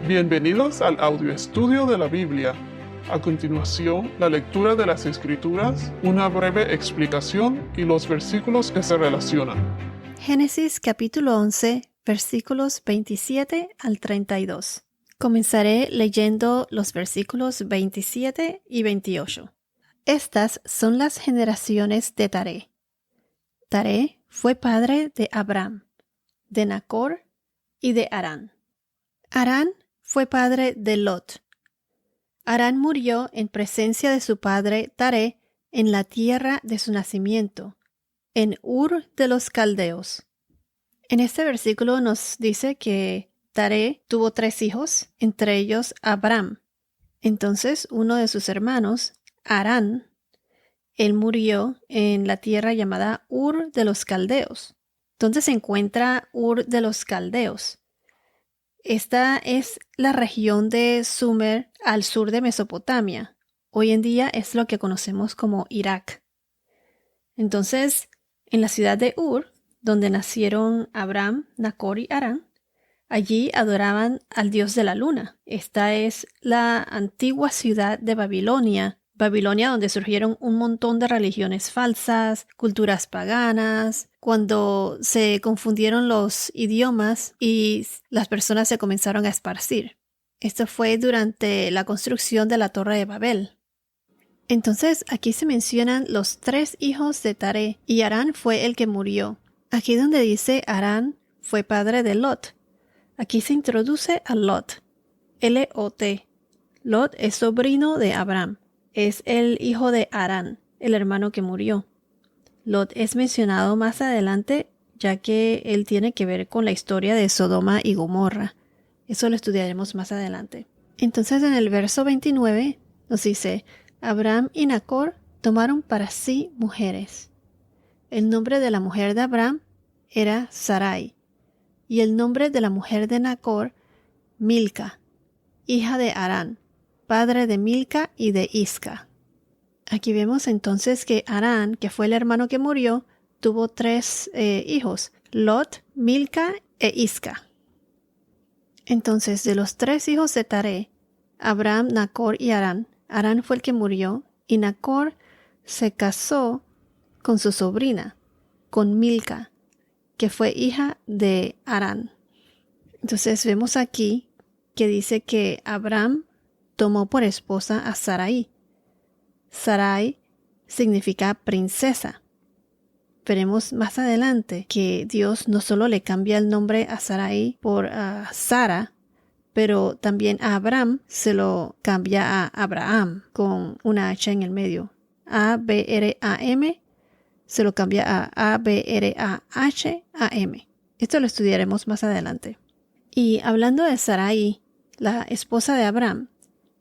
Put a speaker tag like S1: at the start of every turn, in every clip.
S1: Bienvenidos al audio estudio de la Biblia. A continuación, la lectura de las Escrituras, una breve explicación y los versículos que se relacionan.
S2: Génesis capítulo 11, versículos 27 al 32. Comenzaré leyendo los versículos 27 y 28. Estas son las generaciones de Taré. Taré fue padre de Abram, de Nacor y de Harán. Harán fue padre de Lot. Harán murió en presencia de su padre Taré en la tierra de su nacimiento, en Ur de los Caldeos. En este versículo nos dice que Taré tuvo 3 hijos, entre ellos Abram. Entonces uno de sus hermanos, Harán, él murió en la tierra llamada Ur de los Caldeos. ¿Dónde se encuentra Ur de los Caldeos? Esta es la región de Sumer al sur de Mesopotamia. Hoy en día es lo que conocemos como Irak. Entonces, en la ciudad de Ur, donde nacieron Abram, Nacor y Harán, allí adoraban al dios de la luna. Esta es la antigua ciudad de Babilonia donde surgieron un montón de religiones falsas, culturas paganas, cuando se confundieron los idiomas y las personas se comenzaron a esparcir. Esto fue durante la construcción de la Torre de Babel. Entonces, aquí se mencionan los 3 hijos de Taré, y Harán fue el que murió. Aquí donde dice Harán fue padre de Lot. Aquí se introduce a Lot, L-O-T. Lot es sobrino de Abram. Es el hijo de Harán, el hermano que murió. Lot es mencionado más adelante, ya que él tiene que ver con la historia de Sodoma y Gomorra. Eso lo estudiaremos más adelante. Entonces, en el verso 29 nos dice: Abram y Nacor tomaron para sí mujeres. El nombre de la mujer de Abram era Sarai, y el nombre de la mujer de Nacor, Milca, hija de Harán, padre de Milca y de Isca. Aquí vemos entonces que Harán, que fue el hermano que murió, tuvo 3 hijos, Lot, Milca e Isca. Entonces, de los 3 hijos de Taré, Abram, Nacor y Harán, Harán fue el que murió, y Nacor se casó con su sobrina, con Milca, que fue hija de Harán. Entonces vemos aquí que dice que Abram tomó por esposa a Sarai. Sarai significa princesa. Veremos más adelante que Dios no solo le cambia el nombre a Sarai por Sara, pero también a Abram se lo cambia a Abraham con una H en el medio. A-B-R-A-M se lo cambia a A-B-R-A-H-A-M. Esto lo estudiaremos más adelante. Y hablando de Sarai, la esposa de Abram,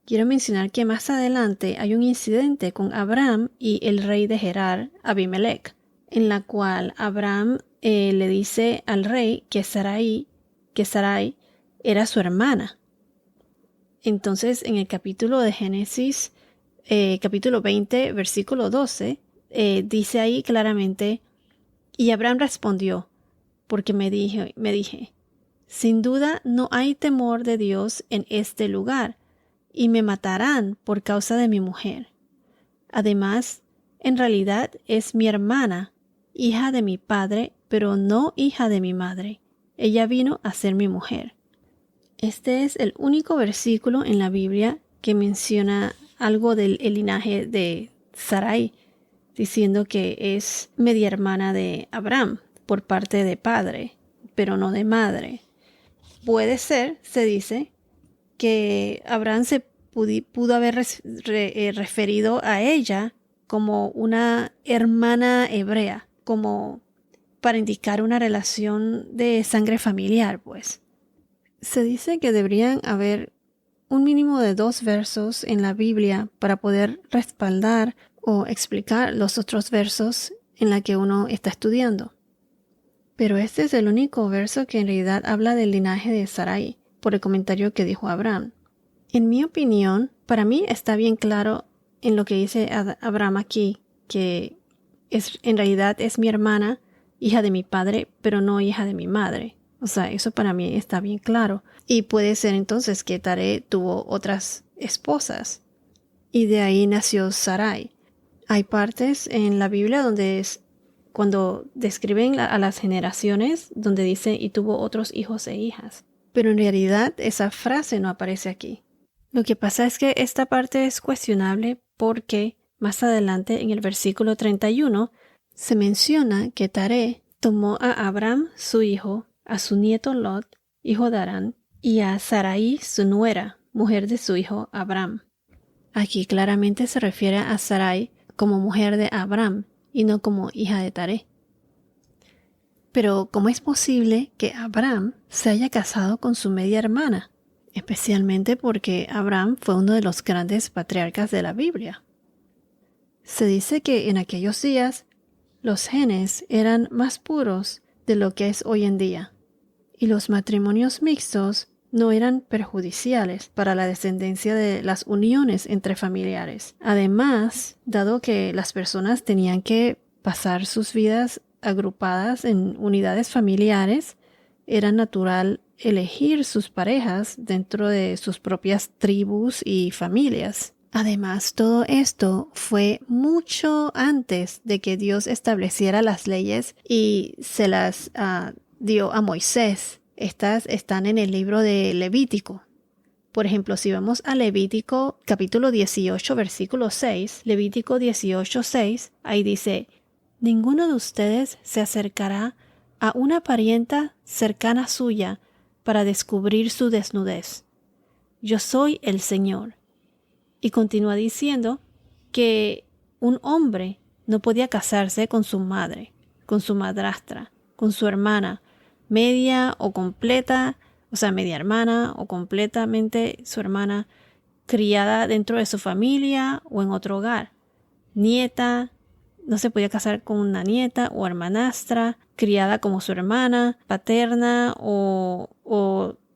S2: quiero mencionar que más adelante hay un incidente con Abram y el rey de Gerar, Abimelech, en la cual Abram le dice al rey que Sarai era su hermana. Entonces, en el capítulo de Génesis, capítulo 20, versículo 12, dice ahí claramente: y Abram respondió, porque me dije, sin duda no hay temor de Dios en este lugar, y me matarán por causa de mi mujer. Además, en realidad es mi hermana, hija de mi padre, pero no hija de mi madre. Ella vino a ser mi mujer. Este es el único versículo en la Biblia que menciona algo del linaje de Sarai, diciendo que es media hermana de Abram por parte de padre, pero no de madre. Puede ser, se dice, que Abraham se pudo haber referido a ella como una hermana hebrea, como para indicar una relación de sangre familiar, pues. Se dice que deberían haber un mínimo de 2 versos en la Biblia para poder respaldar o explicar los otros versos en la que uno está estudiando. Pero este es el único verso que en realidad habla del linaje de Sarai, por el comentario que dijo Abraham. En mi opinión, para mí está bien claro en lo que dice Abraham aquí, que en realidad es mi hermana, hija de mi padre, pero no hija de mi madre. O sea, eso para mí está bien claro. Y puede ser entonces que Taré tuvo otras esposas y de ahí nació Sarai. Hay partes en la Biblia donde cuando describen a las generaciones, donde dice y tuvo otros hijos e hijas. Pero en realidad esa frase no aparece aquí. Lo que pasa es que esta parte es cuestionable porque más adelante en el versículo 31 se menciona que Taré tomó a Abram su hijo, a su nieto Lot, hijo de Harán, y a Sarai su nuera, mujer de su hijo Abram. Aquí claramente se refiere a Sarai como mujer de Abram y no como hija de Taré. Pero ¿cómo es posible que Abram se haya casado con su media hermana? Especialmente porque Abram fue uno de los grandes patriarcas de la Biblia. Se dice que en aquellos días los genes eran más puros de lo que es hoy en día, y los matrimonios mixtos no eran perjudiciales para la descendencia de las uniones entre familiares. Además, dado que las personas tenían que pasar sus vidas agrupadas en unidades familiares, era natural elegir sus parejas dentro de sus propias tribus y familias. Además, todo esto fue mucho antes de que Dios estableciera las leyes y se las dio a Moisés. Estas están en el libro de Levítico. Por ejemplo, si vamos a Levítico capítulo 18, versículo 6, Levítico 18, 6, ahí dice: ninguno de ustedes se acercará a una parienta cercana suya para descubrir su desnudez. Yo soy el Señor. Y continúa diciendo que un hombre no podía casarse con su madre, con su madrastra, con su hermana, media o completa, o sea, media hermana o completamente su hermana, criada dentro de su familia o en otro hogar. Nieta, no se podía casar con una nieta o hermanastra, criada como su hermana, paterna o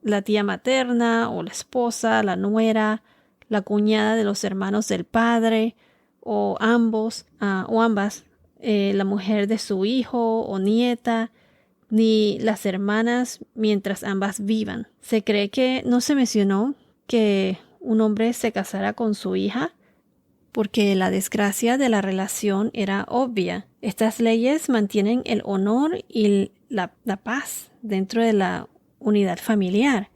S2: la tía materna o la esposa, la nuera, la cuñada de los hermanos del padre o ambos o ambas, la mujer de su hijo o nieta, ni las hermanas mientras ambas vivan. Se cree que no se mencionó que un hombre se casara con su hija porque la desgracia de la relación era obvia. Estas leyes mantienen el honor y la paz dentro de la unidad familiar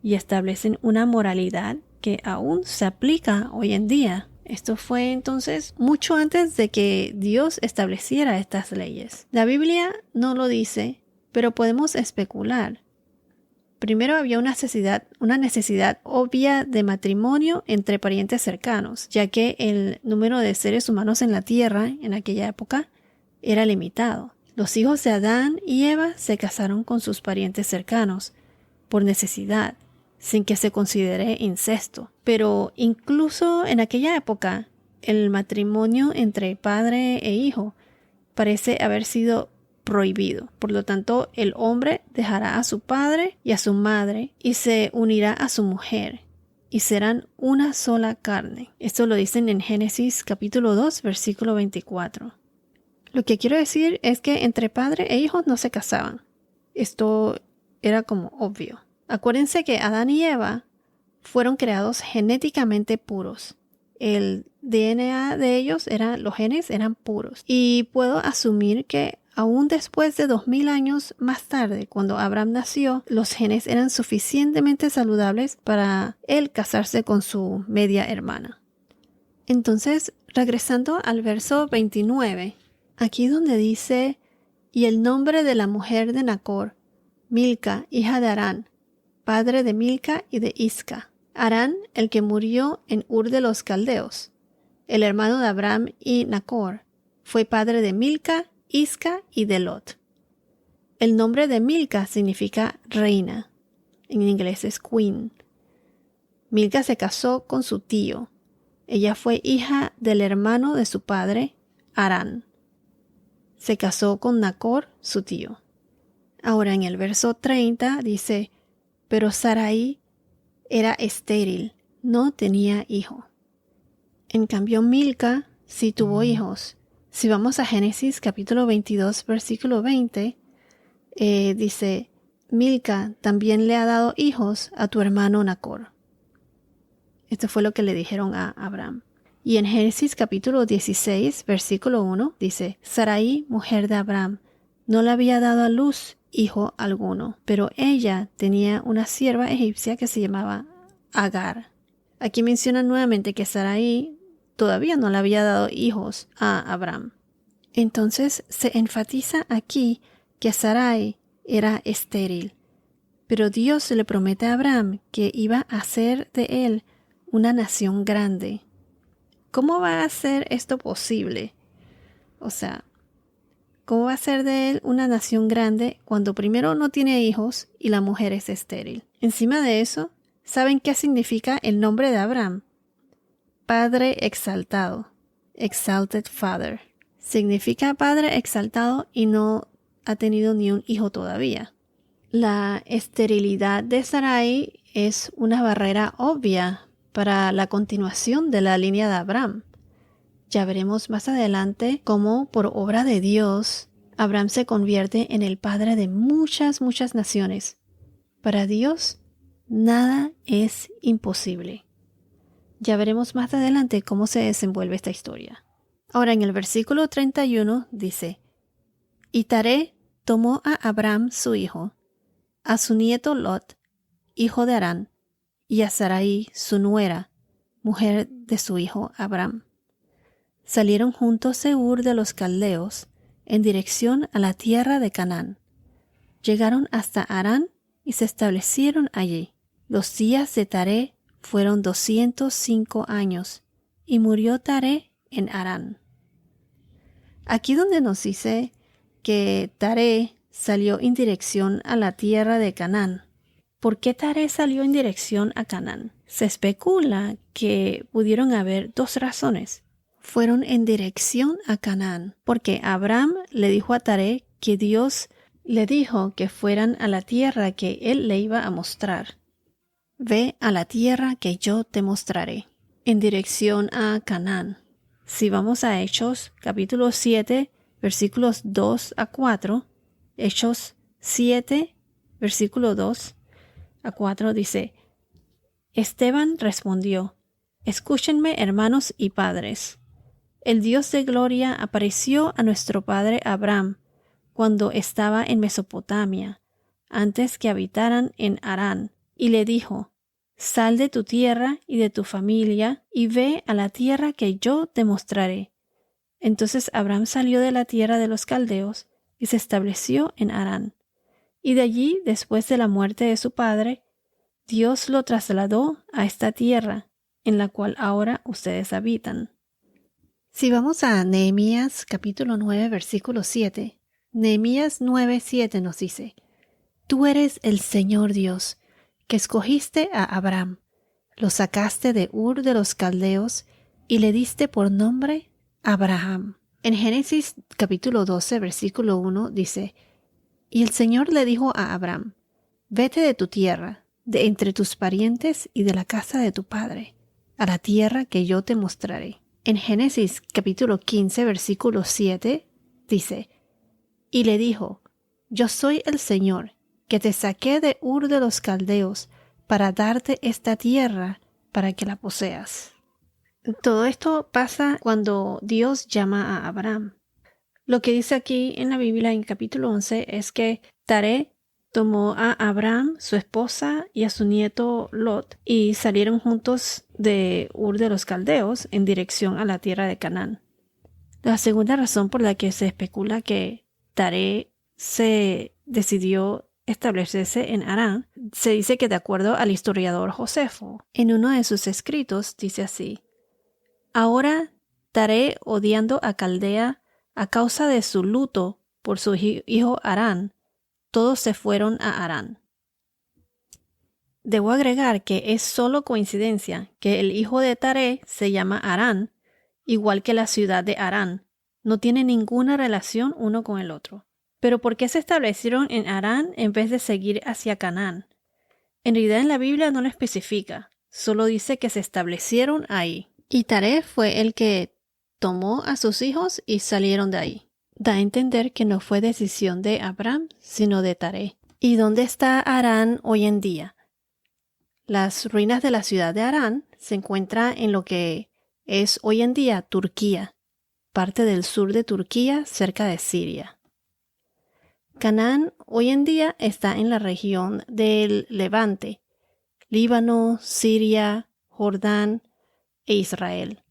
S2: y establecen una moralidad que aún se aplica hoy en día. Esto fue entonces mucho antes de que Dios estableciera estas leyes. La Biblia no lo dice, pero podemos especular. Primero había una necesidad obvia de matrimonio entre parientes cercanos, ya que el número de seres humanos en la tierra en aquella época era limitado. Los hijos de Adán y Eva se casaron con sus parientes cercanos por necesidad, sin que se considere incesto. Pero incluso en aquella época, el matrimonio entre padre e hijo parece haber sido prohibido. Por lo tanto, el hombre dejará a su padre y a su madre y se unirá a su mujer y serán una sola carne. Esto lo dicen en Génesis capítulo 2, versículo 24. Lo que quiero decir es que entre padre e hijo no se casaban. Esto era como obvio. Acuérdense que Adán y Eva fueron creados genéticamente puros. El DNA de ellos, los genes eran puros. Y puedo asumir que aún después de 2000 años más tarde, cuando Abraham nació, los genes eran suficientemente saludables para él casarse con su media hermana. Entonces, regresando al verso 29, aquí donde dice: y el nombre de la mujer de Nacor, Milca, hija de Harán, padre de Milca y de Isca. Harán, el que murió en Ur de los Caldeos, el hermano de Abraham y Nacor, fue padre de Milca, Isca y de Lot. El nombre de Milca significa reina. En inglés es queen. Milca se casó con su tío. Ella fue hija del hermano de su padre, Harán. Se casó con Nacor, su tío. Ahora en el verso 30 dice: pero Sarai era estéril, no tenía hijo. En cambio, Milca sí tuvo hijos. Si vamos a Génesis capítulo 22, versículo 20, dice: Milca también le ha dado hijos a tu hermano Nacor. Esto fue lo que le dijeron a Abraham. Y en Génesis capítulo 16, versículo 1, dice, Sarai, mujer de Abraham, no le había dado a luz hijo alguno, pero ella tenía una sierva egipcia que se llamaba Agar. Aquí menciona nuevamente que Sarai todavía no le había dado hijos a Abraham. Entonces se enfatiza aquí que Sarai era estéril, pero Dios le promete a Abraham que iba a hacer de él una nación grande. ¿Cómo va a ser esto posible? O sea, ¿cómo va a ser de él una nación grande cuando primero no tiene hijos y la mujer es estéril? Encima de eso, ¿saben qué significa el nombre de Abraham? Padre exaltado, exalted father. Significa padre exaltado y no ha tenido ni un hijo todavía. La esterilidad de Sarai es una barrera obvia para la continuación de la línea de Abraham. Ya veremos más adelante cómo, por obra de Dios, Abraham se convierte en el padre de muchas naciones. Para Dios, nada es imposible. Ya veremos más adelante cómo se desenvuelve esta historia. Ahora en el versículo 31 dice, Y Taré tomó a Abraham su hijo, a su nieto Lot, hijo de Harán, y a Sarai su nuera, mujer de su hijo Abraham. Salieron juntos de Ur de los Caldeos, en dirección a la tierra de Canaán. Llegaron hasta Harán y se establecieron allí. Los días de Taré fueron 205 años, y murió Taré en Harán. Aquí donde nos dice que Taré salió en dirección a la tierra de Canaán. ¿Por qué Taré salió en dirección a Canaán? Se especula que pudieron haber dos razones. Fueron en dirección a Canaán, porque Abraham le dijo a Taré que Dios le dijo que fueran a la tierra que él le iba a mostrar. Ve a la tierra que yo te mostraré. En dirección a Canaán. Si vamos a Hechos, capítulo 7, versículos 2 a 4, Hechos 7, versículo 2 a 4 dice, Esteban respondió, Escúchenme, hermanos y padres. El Dios de gloria apareció a nuestro padre Abraham cuando estaba en Mesopotamia, antes que habitaran en Harán, y le dijo, Sal de tu tierra y de tu familia y ve a la tierra que yo te mostraré. Entonces Abraham salió de la tierra de los caldeos y se estableció en Harán. Y de allí, después de la muerte de su padre, Dios lo trasladó a esta tierra, en la cual ahora ustedes habitan. Si vamos a Nehemías capítulo 9, versículo 7, Nehemías 9, 7 nos dice, Tú eres el Señor Dios, que escogiste a Abraham, lo sacaste de Ur de los Caldeos y le diste por nombre Abraham. En Génesis capítulo 12, versículo 1 dice, Y el Señor le dijo a Abraham, Vete de tu tierra, de entre tus parientes y de la casa de tu padre, a la tierra que yo te mostraré. En Génesis capítulo 15, versículo 7 dice, Y le dijo, Yo soy el Señor, que te saqué de Ur de los Caldeos para darte esta tierra para que la poseas. Todo esto pasa cuando Dios llama a Abraham. Lo que dice aquí en la Biblia en capítulo 11 es que Taré tomó a Abraham, su esposa y a su nieto Lot y salieron juntos de Ur de los Caldeos en dirección a la tierra de Canaán. La segunda razón por la que se especula que Taré se decidió establecerse en Harán, se dice que de acuerdo al historiador Josefo, en uno de sus escritos dice así, Ahora Taré, odiando a Caldea a causa de su luto por su hijo Harán, todos se fueron a Harán. Debo agregar que es solo coincidencia que el hijo de Taré se llama Harán, igual que la ciudad de Harán. No tiene ninguna relación uno con el otro. Pero ¿por qué se establecieron en Harán en vez de seguir hacia Canaán? En realidad en la Biblia no lo especifica, solo dice que se establecieron ahí. Y Taré fue el que tomó a sus hijos y salieron de ahí. Da a entender que no fue decisión de Abraham, sino de Taré. ¿Y dónde está Harán hoy en día? Las ruinas de la ciudad de Harán se encuentran en lo que es hoy en día Turquía, parte del sur de Turquía, cerca de Siria. Canaán hoy en día está en la región del Levante, Líbano, Siria, Jordán e Israel,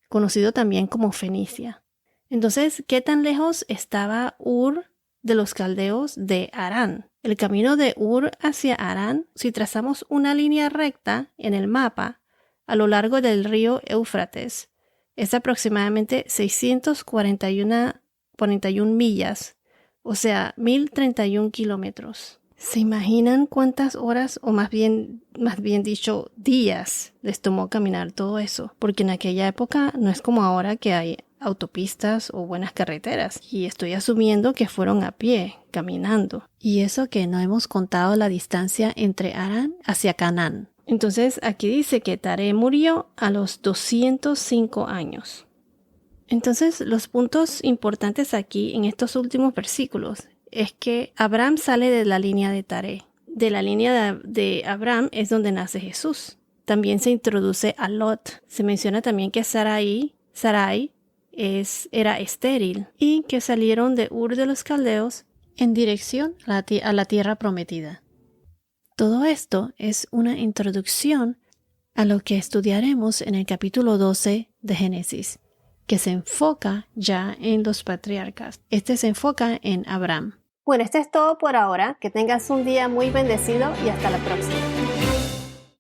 S2: conocido también como Fenicia. Entonces, ¿qué tan lejos estaba Ur de los caldeos de Harán? El camino de Ur hacia Harán, si trazamos una línea recta en el mapa a lo largo del río Éufrates, es aproximadamente 641 millas, o sea, 1031 kilómetros. ¿Se imaginan cuántas horas, o más bien dicho, días les tomó caminar todo eso? Porque en aquella época no es como ahora que hay autopistas o buenas carreteras, y estoy asumiendo que fueron a pie, caminando. Y eso que no hemos contado la distancia entre Harán hacia Canaán. Entonces aquí dice que Taré murió a los 205 años. Entonces los puntos importantes aquí en estos últimos versículos es que Abraham sale de la línea de Taré. De la línea de Abraham es donde nace Jesús. También se introduce a Lot. Se menciona también que Sarai era estéril y que salieron de Ur de los Caldeos en dirección a la tierra prometida. Todo esto es una introducción a lo que estudiaremos en el capítulo 12 de Génesis, que se enfoca ya en los patriarcas. Este se enfoca en Abraham. Bueno, esto es todo por ahora. Que tengas un día muy bendecido y hasta la próxima.